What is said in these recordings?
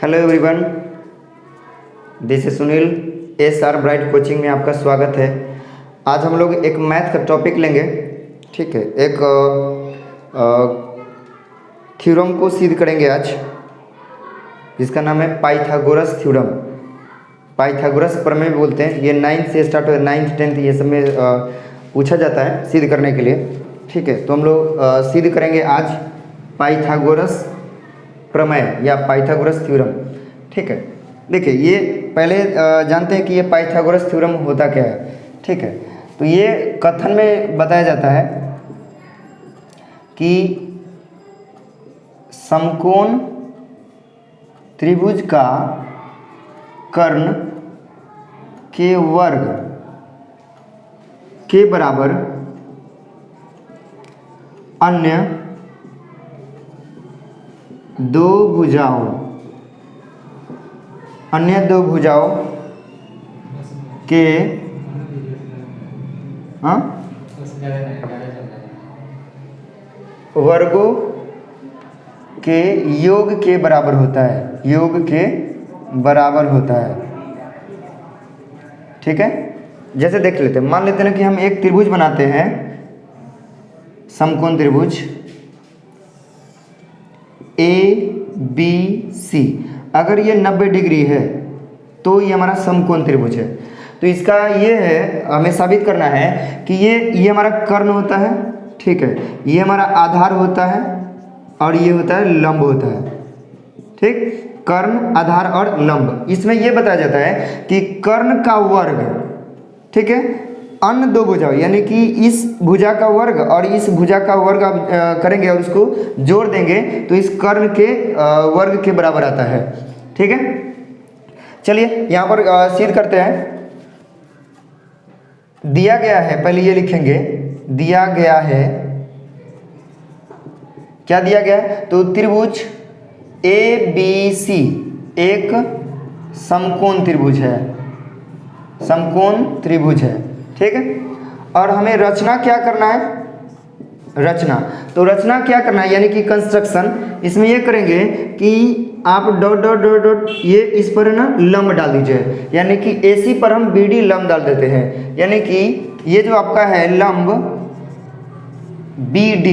Hello everyone, this is Sunil. SR bright coaching में आपका स्वागत है। आज हम लोग एक मैथ का टॉपिक लेंगे, ठीक है। एक थ्योरम को सिद्ध करेंगे आज, जिसका नाम है पाइथागोरस थ्योरम। पाइथागोरस प्रमेय बोलते हैं। ये 9th से स्टार्ट हो, 9th 10th ये सब में पूछा जाता है सिद्ध करने के लिए, ठीक है। तो हम लोग सिद्ध करेंगे आज पाइथागोरस प्रमेय या पाइथागोरस थ्योरम, ठीक है। देखिए, ये पहले जानते हैं कि ये पाइथागोरस थ्योरम होता क्या है, ठीक है। तो ये कथन में बताया जाता है कि समकोण त्रिभुज का कर्ण के वर्ग के बराबर अन्य दो भुजाओं के वर्गों के योग के बराबर होता है, योग के बराबर होता है, ठीक है। जैसे देख लेते हैं, मान लेते हैं कि हम एक त्रिभुज बनाते हैं, समकोण त्रिभुज ABC। अगर ये 90 डिग्री है तो ये हमारा समकोण त्रिभुज है। तो इसका ये है, हमें साबित करना है कि ये हमारा कर्ण होता है, ठीक है। ये हमारा आधार होता है और ये होता है लंब होता है, ठीक। कर्ण, आधार और लंब। इसमें ये बताया जाता है कि कर्ण का वर्ग, ठीक है, अन्य दो भुजाओं, यानी कि इस भुजा का वर्ग और इस भुजा का वर्ग आप करेंगे और उसको जोड़ देंगे तो इस कर्ण के वर्ग के बराबर आता है, ठीक है। चलिए यहाँ पर सिद्ध करते हैं। दिया गया है, पहले ये लिखेंगे, दिया गया है, क्या दिया गया है? तो त्रिभुज ABC एक समकोण त्रिभुज है, समकोण त्रिभुज है, ठीक है। और हमें रचना क्या करना है? रचना, तो रचना क्या करना है, यानी कि कंस्ट्रक्शन। इसमें ये करेंगे कि आप डॉट डॉट डॉट डॉट ये इस पर ना लंब डाल दीजिए, यानी कि AC पर हम BD लंब डाल देते हैं, यानी कि ये जो आपका है लंब BD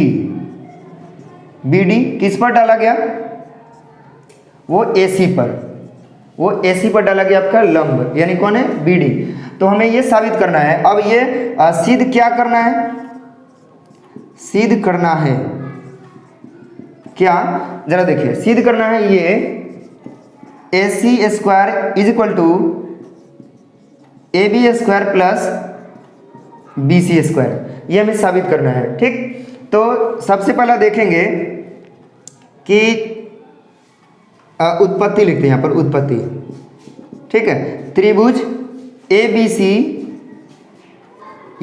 किस पर डाला गया? वो AC पर, वो AC पर डाला गया आपका लंब, यानी कौन है? BD। तो हमें ये साबित करना है। अब ये सिद्ध क्या करना है? सिद्ध करना है क्या? जरा देखिए, सिद्ध करना है ये AC square is equal to AB square plus BC square, ये हमें साबित करना है, ठीक। तो सबसे पहला देखेंगे कि उत्पत्ति लिखते हैं यहाँ पर, उत्पत्ति, ठीक है। त्रिभुज ABC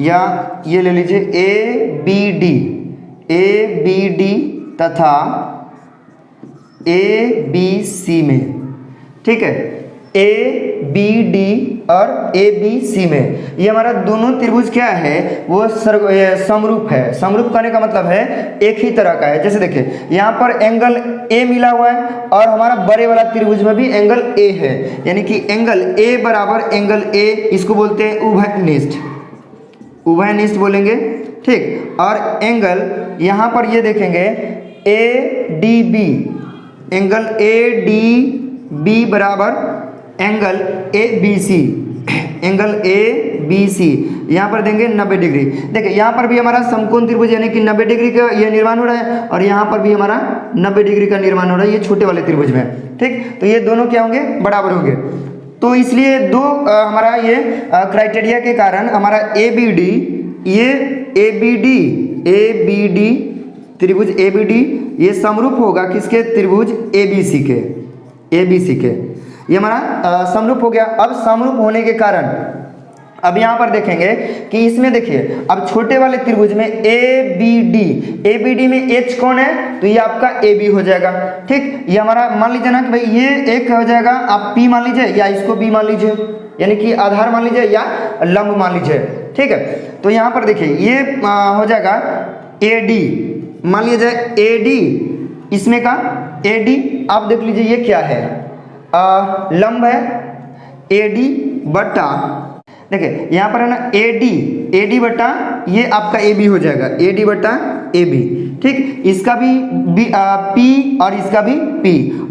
या ये ले लीजिए ABD तथा ABC में, ठीक है। ABD और ABC में ये हमारा दोनों त्रिभुज क्या है? वो समरूप है। समरूप करने का मतलब है एक ही तरह का है। जैसे देखिए, यहाँ पर एंगल A मिला हुआ है और हमारा बड़े वाला त्रिभुज में भी एंगल A है, यानी कि एंगल A बराबर एंगल A, इसको बोलते हैं उभयनिष्ठ, उभयनिष्ठ बोलेंगे, ठीक। और एंगल यहाँ पर ये देखेंगे ADB, एंगल ADB बराबर एंगल ABC, एंगल ABC यहाँ पर देंगे 90 डिग्री। देखिए, यहाँ पर भी हमारा समकोण त्रिभुज यानी कि 90 डिग्री का ये निर्माण हो रहा है और यहाँ पर भी हमारा 90 डिग्री का निर्माण हो रहा है, ये छोटे वाले त्रिभुज में, ठीक। तो ये दोनों क्या होंगे? बराबर होंगे। तो इसलिए दो हमारा ये क्राइटेरिया के कारण हमारा ABD, ये ABD त्रिभुज ABD ये समरूप होगा किसके? त्रिभुज ABC के, ये हमारा समरूप हो गया। अब समरूप होने के कारण अब यहाँ पर देखेंगे कि इसमें देखिए, अब छोटे वाले त्रिभुज में ABD में H कौन है? तो ये आपका AB हो जाएगा, ठीक। ये हमारा मान लीजिए ना कि भाई ये एक हो जाएगा, आप P मान लीजिए या इसको B मान लीजिए, यानी कि आधार मान लीजिए या लंब मान लीजिए, ठीक है। तो यहाँ पर देखिए ये हो जाएगा AD, मान लिया जाए AD, इसमें का AD आप देख लीजिए ये क्या है? लंब है AD बटा, देखिए यहाँ पर है ना AD बटा ये आपका AB हो जाएगा, AD बटा AB, ठीक। इसका भी P और इसका भी P।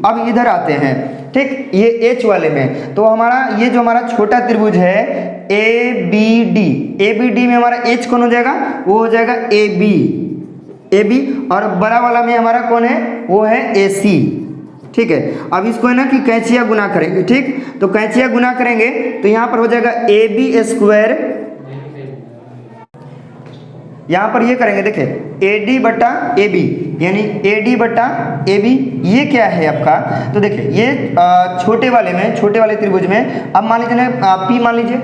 अब इधर आते हैं, ठीक, ये H वाले में, तो हमारा ये जो हमारा छोटा त्रिभुज है ABD में हमारा H कौन हो जाएगा, वो हो जाएगा AB, और बड़ा वाला में हमारा कौन है, वो है AC, ठीक है। अब इसको है ना कि कैंचिया गुना करेंगे, ठीक, तो कैंचिया गुना करेंगे तो यहाँ पर हो जाएगा AB स्क्वायर, यहाँ पर ये करेंगे, देखिए AD बटा AB, यानी AD बटा AB, ये क्या है आपका, तो देखिए ये छोटे वाले त्रिभुज में अब मान लीजिए ना P मान लीजिए,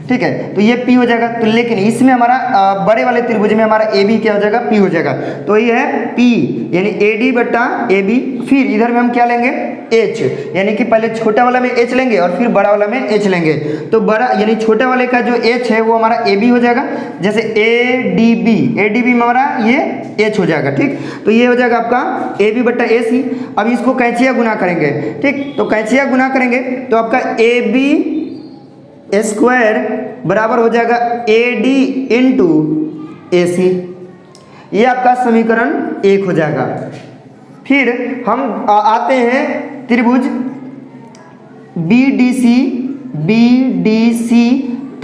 ठीक है, तो ये P हो जाएगा। तो लेकिन इसमें हमारा बड़े वाले त्रिभुज में हमारा AB क्या हो जाएगा, P हो जाएगा, तो ये है P, यानी AD बटा AB। फिर इधर में हम क्या लेंगे, H, यानी कि पहले छोटा वाला में H लेंगे और फिर बड़ा वाला में H लेंगे। तो बड़ा यानी छोटे वाले का जो H है वो हमारा AB हो जाएगा, जैसे ADB में हमारा ये H हो जाएगा, ठीक। तो ये हो जाएगा आपका AB बटा AC। अब इसको कैंचिया गुना करेंगे, ठीक, तो कैंचिया गुना करेंगे तो आपका AB स्क्वायर बराबर हो जाएगा AD इंटू AC, ये आपका समीकरण 1 हो जाएगा। फिर हम आते हैं त्रिभुज BDC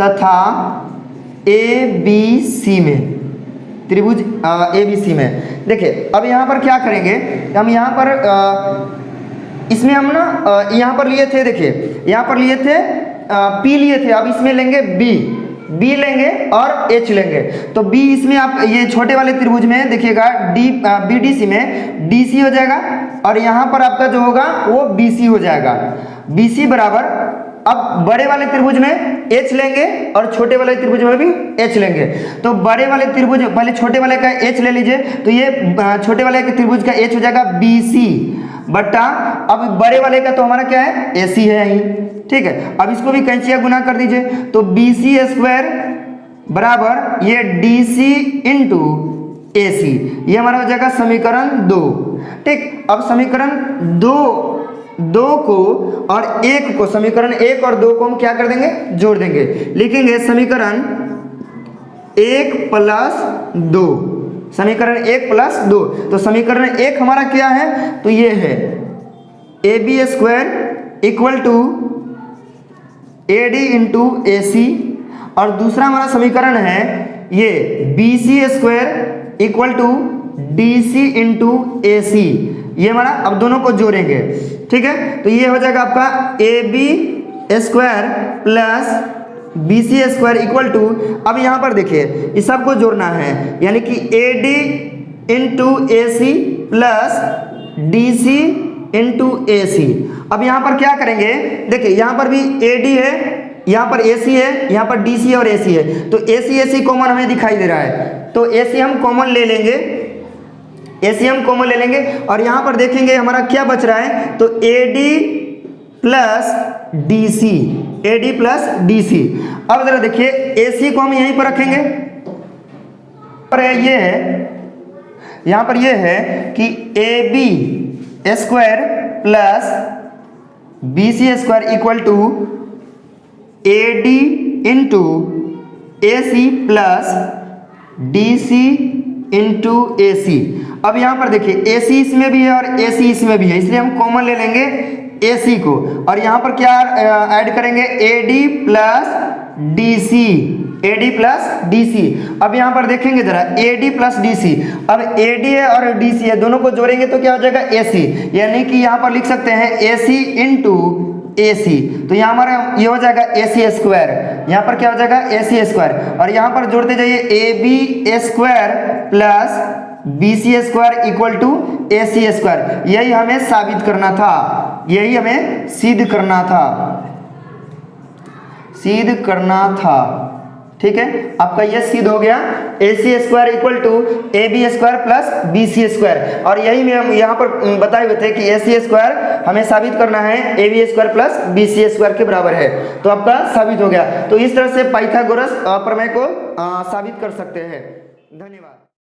तथा ABC में, त्रिभुज ABC में। देखिए अब यहाँ पर क्या करेंगे, हम यहाँ पर इसमें हम ना यहाँ पर लिए थे, देखिए यहाँ पर लिए थे P लिए थे, अब इसमें लेंगे B लेंगे और H लेंगे। तो B इसमें आप ये छोटे वाले त्रिभुज में देखिएगा BDC में DC हो जाएगा, और यहाँ पर आपका जो होगा वो BC हो जाएगा। BC बराबर, अब बड़े वाले त्रिभुज में H लेंगे और छोटे वाले त्रिभुज में भी H लेंगे। तो बड़े वाले त्रिभुज पहले छोटे वाले का H ले लीजिए, तो ये छोटे वाले के त्रिभुज का H हो जाएगा BC बटा, अब बड़े वाले का तो हमारा क्या है, AC है यही, ठीक है। अब इसको भी कैंचिया गुना कर दीजिए, तो BC स्क्वायर बराबर ये DC इंटू AC, ये हमारा हो जाएगा समीकरण 2, ठीक। अब समीकरण 2 को और 1 को, समीकरण 1 और 2 को हम क्या कर देंगे, जोड़ देंगे, लिखेंगे समीकरण 1 प्लस 2, समीकरण 1 प्लस 2। तो समीकरण 1 हमारा क्या है, तो ये है AB square equal to AD into AC, और दूसरा हमारा समीकरण है ये BC square equal to DC into AC, ये हमारा, अब दोनों को जोड़ेंगे, ठीक है। तो ये हो जाएगा आपका AB square plus BC square equal to, अब यहाँ पर देखिए इस सबको जोड़ना है, यानी कि AD into AC plus DC into AC। अब यहाँ पर क्या करेंगे, देखिए यहाँ पर भी AD है, यहाँ पर AC है, यहाँ पर DC और AC है, तो AC कॉमन हमें दिखाई दे रहा है, तो AC हम कॉमन ले लेंगे, और यहाँ पर देखेंगे हमारा क्या बच रहा है, तो AD प्लस DC। अब जरा देखिए AC को हम यहीं पर रखेंगे, पर ये है, यहाँ पर ये है कि AB square plus BC square equal to AD into AC plus DC into AC। अब यहाँ पर देखिए AC इसमें भी है और AC इसमें भी है, इसलिए हम कॉमन ले लेंगे AC को, और यहाँ पर क्या ऐड करेंगे, AD प्लस DC। अब यहाँ पर देखेंगे जरा AD प्लस DC, अब AD है और DC है, दोनों को जोड़ेंगे तो क्या हो जाएगा, AC, यानी कि यहाँ पर लिख सकते हैं AC इंटू AC। तो यहाँ हमारा ये हो जाएगा AC स्क्वायर, यहाँ पर क्या हो जाएगा, AC स्क्वायर, और यहाँ पर जोड़ते जाइए AB square plus BC square equal to AC square. यही हमें साबित करना था, यही हमें सिद्ध करना था, ठीक है। आपका ये सिद्ध हो गया, AC square equal to AB square plus BC square, और यही में हम यहाँ पर बताए हुए थे कि AC स्क्वायर हमें साबित करना है AB square plus BC square के बराबर है, तो आपका साबित हो गया। तो इस तरह से पाइथागोरस प्रमेय को साबित कर सकते हैं। धन्यवाद।